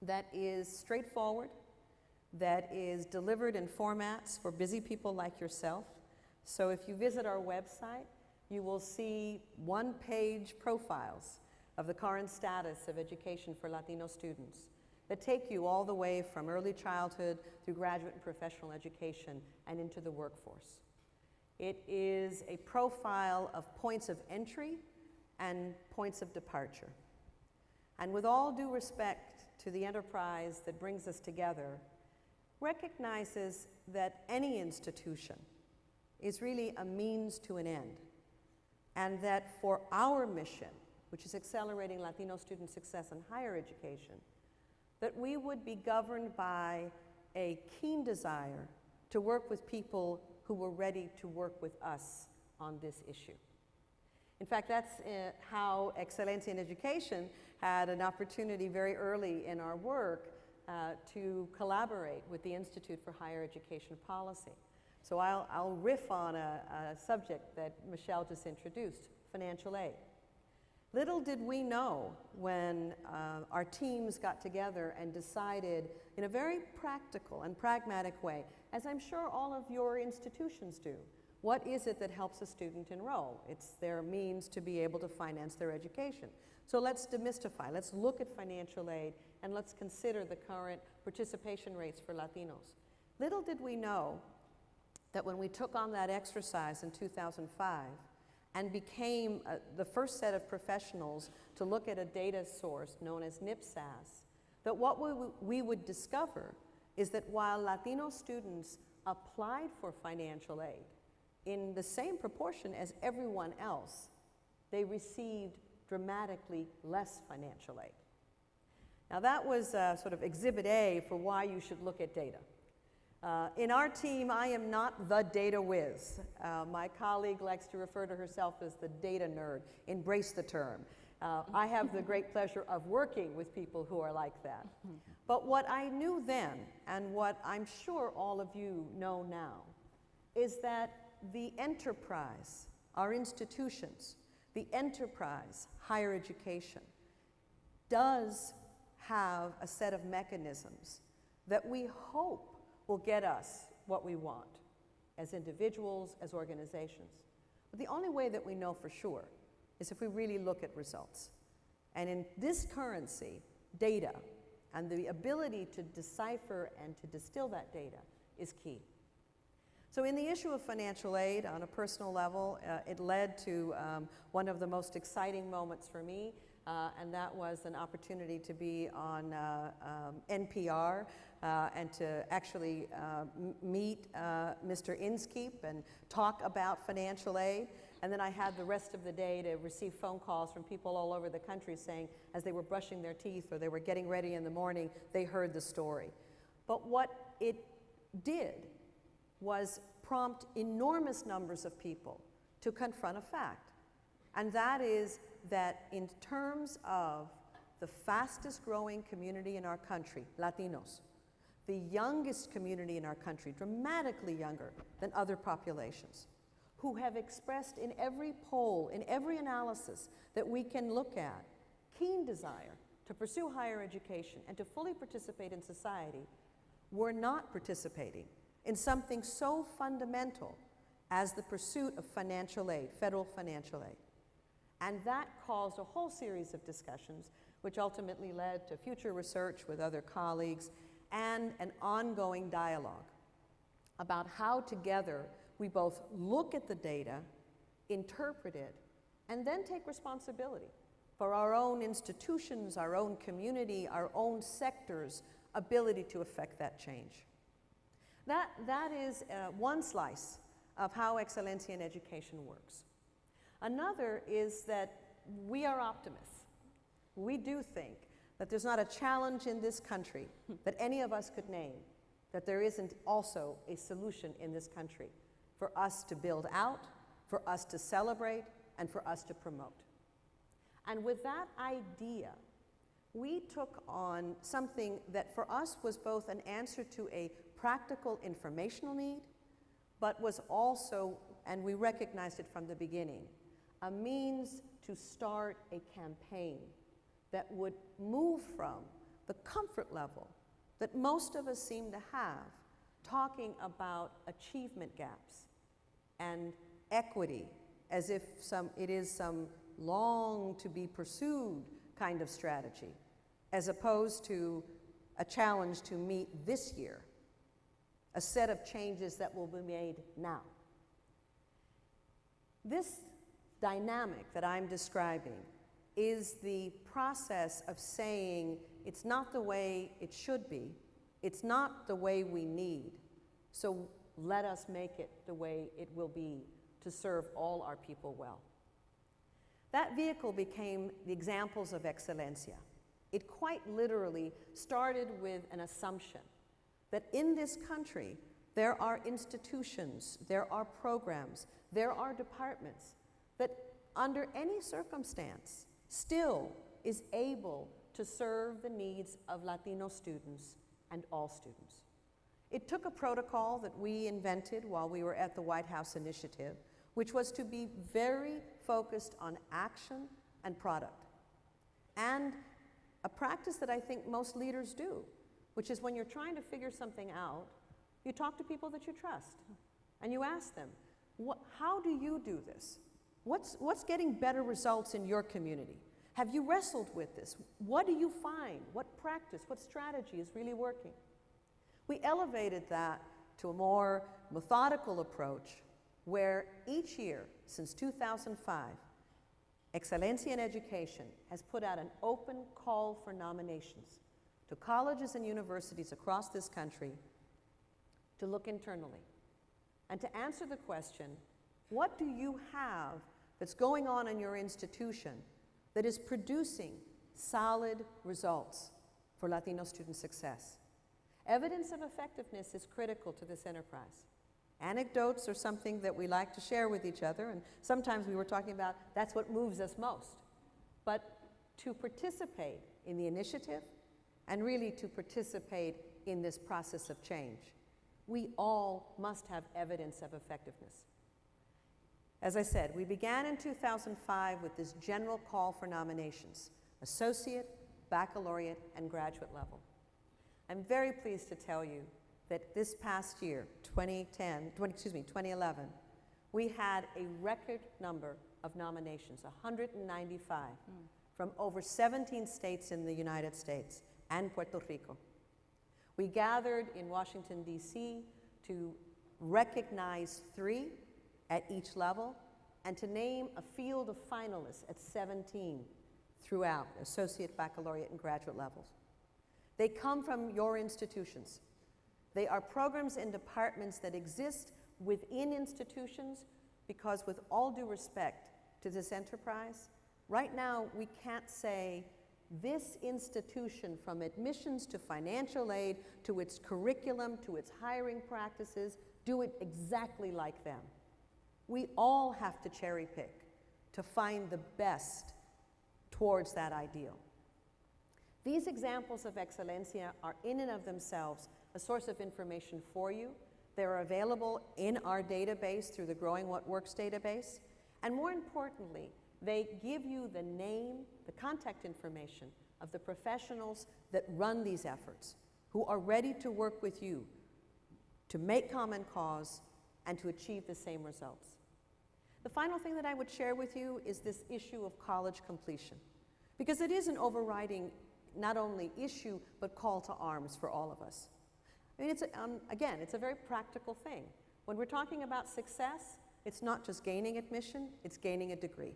that is straightforward, that is delivered in formats for busy people like yourself. So if you visit our website, you will see one-page profiles of the current status of education for Latino students that take you all the way from early childhood through graduate and professional education and into the workforce. It is a profile of points of entry and points of departure. And with all due respect to the enterprise that brings us together, recognizes that any institution is really a means to an end, and that for our mission, which is accelerating Latino student success in higher education, that we would be governed by a keen desire to work with people who were ready to work with us on this issue. In fact, that's how Excelencia in Education had an opportunity very early in our work to collaborate with the Institute for Higher Education Policy. So I'll riff on a subject that Michelle just introduced, financial aid. Little did we know when our teams got together and decided in a very practical and pragmatic way, as I'm sure all of your institutions do, what is it that helps a student enroll? It's their means to be able to finance their education. So let's demystify, let's look at financial aid, and let's consider the current participation rates for Latinos. Little did we know that when we took on that exercise in 2005 and became the first set of professionals to look at a data source known as NIPSAS, that what we would discover is that while Latino students applied for financial aid in the same proportion as everyone else, they received dramatically less financial aid. Now that was sort of exhibit A for why you should look at data. In our team, I am not the data whiz. My colleague likes to refer to herself as the data nerd. Embrace the term. I have the great pleasure of working with people who are like that. But what I knew then, and what I'm sure all of you know now, is that the enterprise, our institutions, the enterprise, higher education, does have a set of mechanisms that we hope will get us what we want as individuals, as organizations. But the only way that we know for sure is if we really look at results. And in this currency, data and the ability to decipher and to distill that data is key. So in the issue of financial aid, on a personal level, it led to one of the most exciting moments for me, and that was an opportunity to be on NPR and to actually meet Mr. Inskeep and talk about financial aid. And then I had the rest of the day to receive phone calls from people all over the country saying, as they were brushing their teeth or they were getting ready in the morning, they heard the story. But what it did was prompt enormous numbers of people to confront a fact. And that is that in terms of the fastest growing community in our country, Latinos, the youngest community in our country, dramatically younger than other populations, who have expressed in every poll, in every analysis that we can look at, keen desire to pursue higher education and to fully participate in society, were not participating in something so fundamental as the pursuit of financial aid, federal financial aid. And that caused a whole series of discussions, which ultimately led to future research with other colleagues and an ongoing dialogue about how together we both look at the data, interpret it, and then take responsibility for our own institutions, our own community, our own sectors' ability to affect that change. That is one slice of how Excelencia in Education works. Another is that we are optimists. We do think that there's not a challenge in this country that any of us could name that there isn't also a solution in this country for us to build out, for us to celebrate, and for us to promote. And with that idea, we took on something that for us was both an answer to a practical informational need, but was also, and we recognized it from the beginning, a means to start a campaign that would move from the comfort level that most of us seem to have talking about achievement gaps and equity as if it is some long to be pursued kind of strategy, as opposed to a challenge to meet this year, a set of changes that will be made now. This dynamic that I'm describing is the process of saying it's not the way it should be, it's not the way we need, so let us make it the way it will be to serve all our people well. That vehicle became the Examples of Excelencia. It quite literally started with an assumption that in this country there are institutions, there are programs, there are departments that under any circumstance still is able to serve the needs of Latino students and all students. It took a protocol that we invented while we were at the White House Initiative, which was to be very focused on action and product. And a practice that I think most leaders do, which is when you're trying to figure something out, you talk to people that you trust, and you ask them, how do you do this? What's getting better results in your community? Have you wrestled with this? What do you find? What practice, what strategy is really working? We elevated that to a more methodical approach where each year since 2005, Excelencia in Education has put out an open call for nominations to colleges and universities across this country to look internally and to answer the question, what do you have that's going on in your institution that is producing solid results for Latino student success? Evidence of effectiveness is critical to this enterprise. Anecdotes are something that we like to share with each other, and sometimes we were talking about that's what moves us most. But to participate in the initiative and really to participate in this process of change, we all must have evidence of effectiveness. As I said, we began in 2005 with this general call for nominations, associate, baccalaureate, and graduate level. I'm very pleased to tell you that this past year, 2011, we had a record number of nominations, 195, from over 17 states in the United States and Puerto Rico. We gathered in Washington, D.C. to recognize 3 at each level and to name a field of finalists at 17 throughout, associate, baccalaureate, and graduate levels. They come from your institutions. They are programs and departments that exist within institutions because, with all due respect to this enterprise, right now we can't say this institution, from admissions to financial aid to its curriculum to its hiring practices, do it exactly like them. We all have to cherry pick to find the best towards that ideal. These examples of Excelencia are in and of themselves a source of information for you. They're available in our database through the Growing What Works database. And more importantly, they give you the name, the contact information of the professionals that run these efforts, who are ready to work with you to make common cause and to achieve the same results. The final thing that I would share with you is this issue of college completion, because it is an overriding not only issue, but call to arms for all of us. I mean, again, it's a very practical thing. When we're talking about success, it's not just gaining admission, it's gaining a degree.